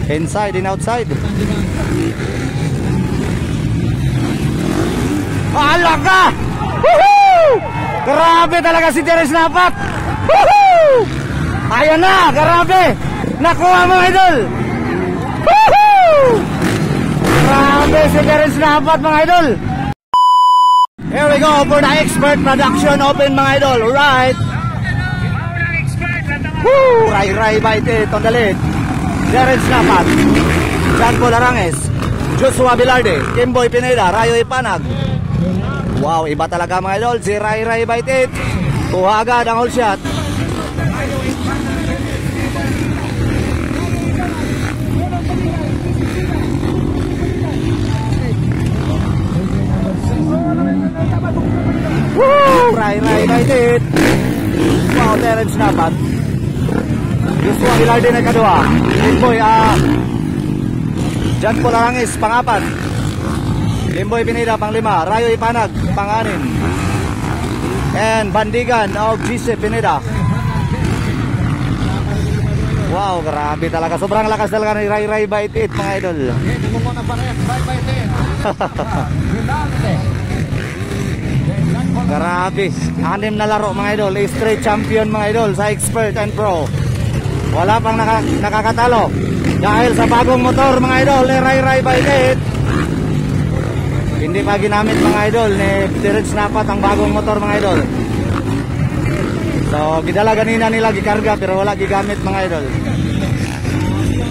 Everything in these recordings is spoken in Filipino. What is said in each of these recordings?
Inside and outside. Alaka! Woohoo! Grabe talaga si Terence Napat. Woohoo! Ayan na, grabe. Nakuha mga idol. Woohoo! Grabe si Terence Napat mga idol. Here we go for the expert production open mga idol. Right. Woo! Ray bite it on the lead. Terence Napat, John Paul Aranges, Joshua Velarde, Kimboy Pineda, Rayo Ipanag. Wow, iba talaga mga idol. Si Ray bite it. Kuha agad ang whole shot. Woo! Ray bite it. Wow, Terence Napat. Joshua Velarde na kadua. Kimboy John Paul Aranges pangapat. Kimboy Pineda panglima. Rayo Ipanag panganim. And Bandigan o GC Pineda. Wow, grabe talaga. Sobrang lakas talaga ni Ray bite it mga idol. Grabe. 6 na laro mga idol. Straight champion mga idol sa expert and pro. Wala pang nakakatalo dahil sa bagong motor mga idol ni Ray bite it. Hindi pa ginamit mga idol ni Terence Napat ang bagong motor mga idol. So gidala ganina nila gikarga pero wala gigamit mga idol.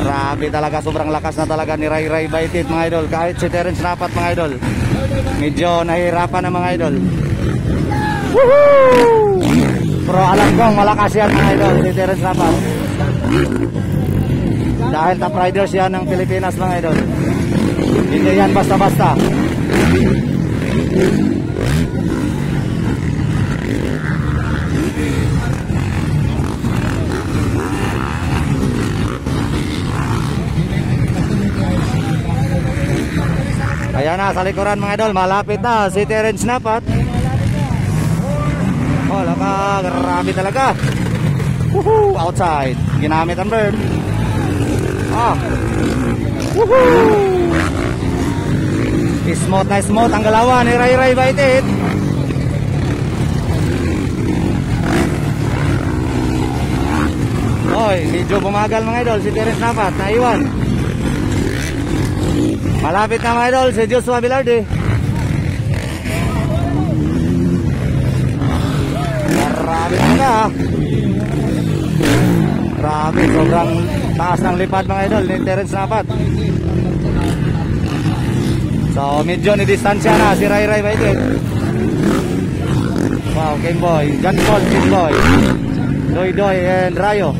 Grabe talaga, sobrang lakas na talaga ni Ray bite it mga idol. Kahit si Terence Napat mga idol medyo nahihirapan na mga idol. Woohoo! Pero alam kong malakas yan mga idol si Terence Napat. Dahil top riders yan ng Pilipinas mga idol. Hindi yan basta-basta. Ayan na, sa likuran mga idol, malapit na si Terence Napat. Oh, laka, grabe talaga. Woohoo! Outside, ginamit ang bird. Woohoo! Smooth na smooth ang galawan ni Ray bite it. Oy, medyo bumagal mga idol si Terence Napat, naiwan. Malapit na mga idol si Joshua Velarde. Grabe na. Grabe, sobrang taas ng lipad mga idol ni Terence Napat. So medyo ni distansya na si Ray bite it. Wow, Kimboy, John Paul, Kimboy, Doy and Rayo.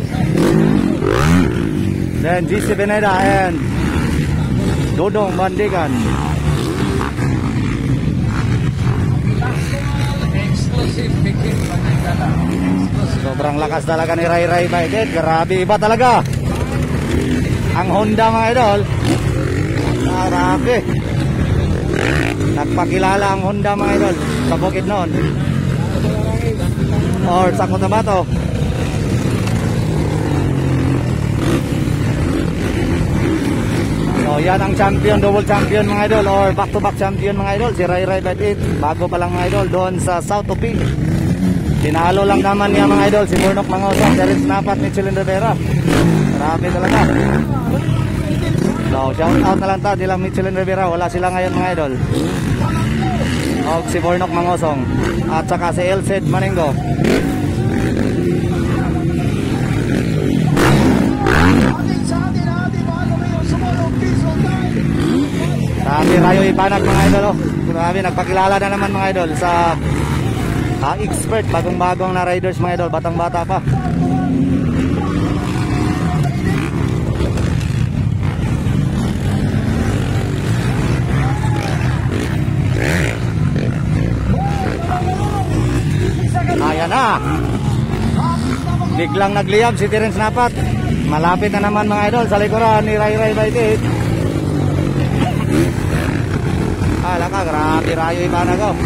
Then GC Pineda and Dodong Bandigan. Sobrang lakas talaga ni Ray bite it. Grabe, iba talaga ang Honda mga idol. Grabe. Nagpakilala ang Honda mga idol sa Bukidnon or sa Cotabato. So yan ang champion, double champion mga idol or back to back champion mga idol, si Ray bite it. Bago pa lang mga idol doon sa South of Pink. Tinalo lang naman niya mga idol si Burnok Mangosong, Terence Napat, Michelin Rivera. Grabe talaga. So shout out na lang ta nila Michelin Rivera, wala sila ngayon mga idol. O si Burnok Mangosong at saka si Elced Maningo. Sabi Rayo Ipanag mga idol, oh. Grabe, nagpakilala na naman mga idol sa expert, bagong-bagong na riders mga idol, batang-bata pa. Ayan na. Biglang nagliyab si Terence Napat. Malapit na naman mga idol sa likuran ni Ray bite it. Ala ka, grabe Rayo Ipanag oh.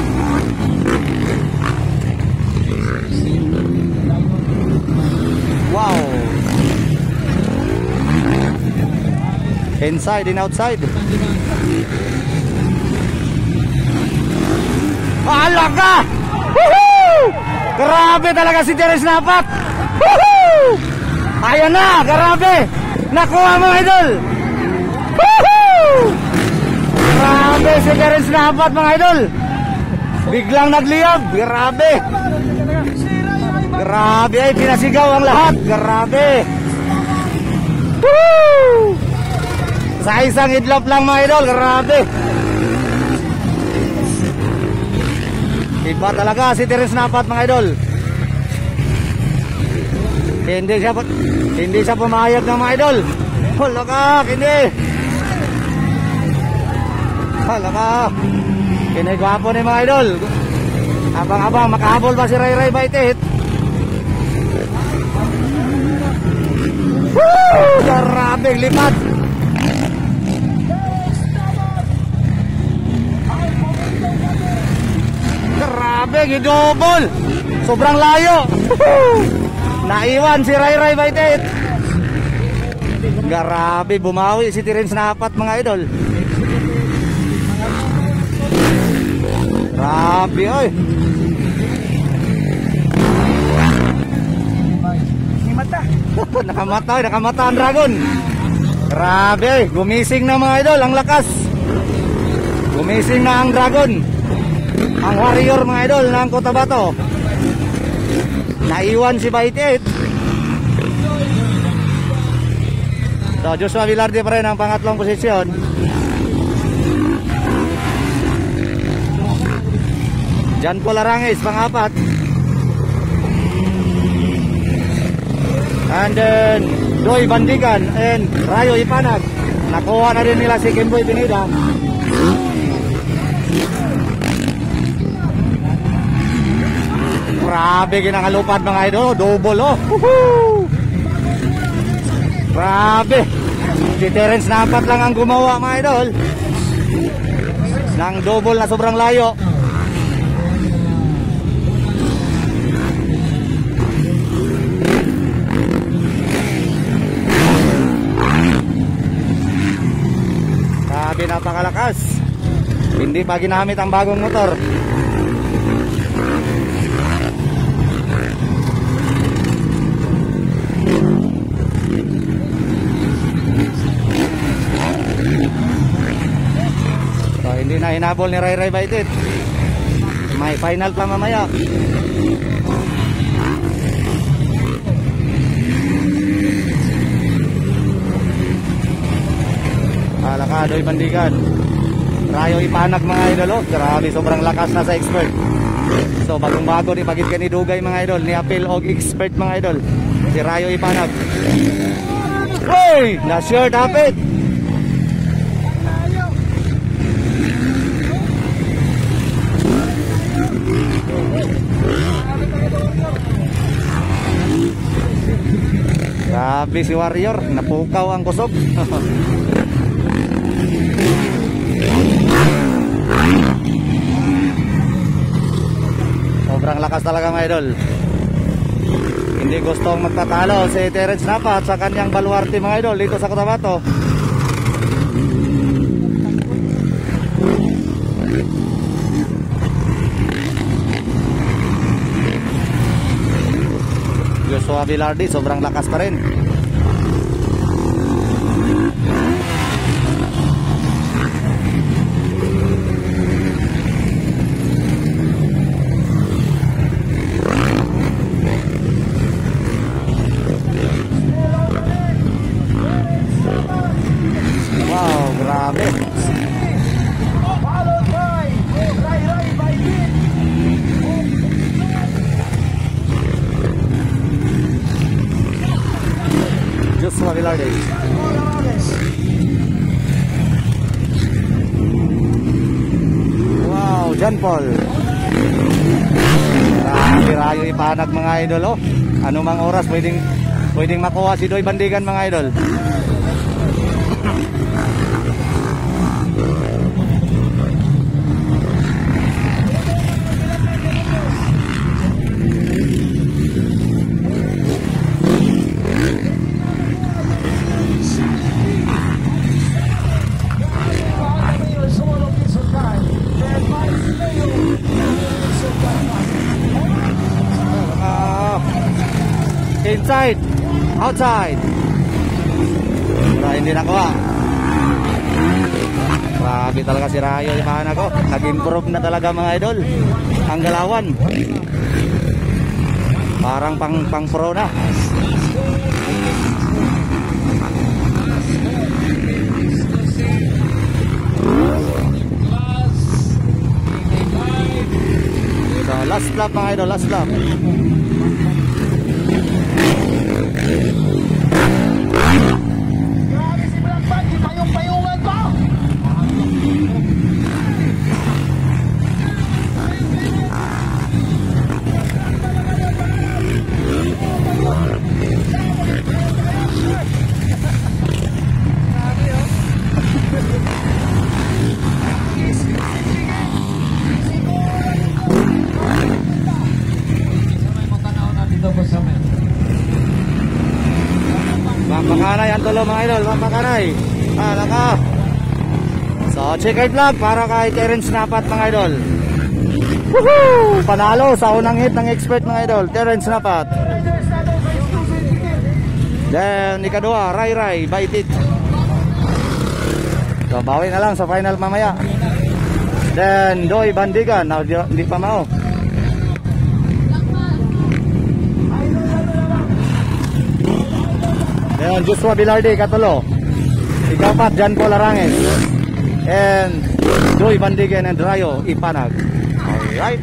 Wow. Inside and outside. Alaga! Woohoo! Grabe talaga si Terence Napat. Woohoo! Ayan na, grabe. Nakuha mo, idol. Woohoo! Grabe si Terence Napat, mga idol. Biglang nagliyab. Grabe. Grabe ay pinasigaw ang lahat. Grabe. Woo! Sa isang idlop lang, mga idol. Grabe. Iba talaga si Terence Napat, mga idol. Hindi siya pumayag ng mga idol. Hala ka, hindi. Hala ka. Kinigwapo ni mga idol. Abang-abang, makahabol ba si Ray Ray Baitit? Woo! Grabe, lipat. Grabe, gidobol. Sobrang layo. Naiwan si Ray Ray Baitit. Grabe, bumawi si Terence Napat, mga idol. Grabe, oy. Nakamata ang dragon. Grabe, gumising na, mga idol, ang lakas. Gumising na ang dragon. Ang warrior, mga idol, ng Cotabato. Naiwan si Baitit. So, Joshua Velarde pa rin ang pangatlong posisyon. Jan Paul Arangis, pang-apat. And then Doy Bandigan and Rayo Ipanag. Nakuha na rin nila si Kimboy Pineda. Grabe, ginangalupad, mga idol. Double, oh. Woohoo! Grabe. Si Terence Napat lang ang gumawa, mga idol, ng double na sobrang layo. Grabe, napakalakas. Hindi pa ginamit ang bagong motor. So, hindi na hinabol ni Ray Ray Baitit. May final pa mamaya. Doy Bandigan, Rayo Ipanag, mga idol, oh. Grabe, sobrang lakas na sa expert. So bagong bago ni pagit ka ni Dugay, mga idol, ni Apil og expert, mga idol, si Rayo Ipanag. Uy, na-sure tapit. Grabe si Warrior, napukaw ang kusog. Sobrang lakas talaga, mga idol. Hindi gustong magtatalo si Terence Napat sa kanyang baluarte, mga idol, dito sa Cotabato. Joshua Velarde, sobrang lakas pa rin. Wow, grabe. Joshua Velarde. Wow, Jan Paul. Grabe, Rayo Ipanag, mga idol, oh. Anumang oras pwedeng makuha si Doy Bandigan, mga idol. outside. Outside. Wala, hindi nakuha. Grabe talaga si Rayo, ipahan ako. Nag-improve na talaga mga idol. Ang galawan. Parang pang pro na. Ito, last lap mga idol, last lap. Grabe si Blackbird, payong-payungan pa. Makanay ang tulo mga idol, makanay. Laka. So, checkered flag para kay Terence Napat mga idol. Woohoo! Panalo sa unang hit ng expert mga idol, Terence Napat. Then, ikadua, Rai Rai, Baitit. So, bawi na lang sa final mamaya. Then, Doy Bandigan, hindi pa mao. Then, Joshua Bilardi, katulo. Ikapat, Jan Paul Aranges. And Doy Bandigan and Rayo Ipanag. Alright.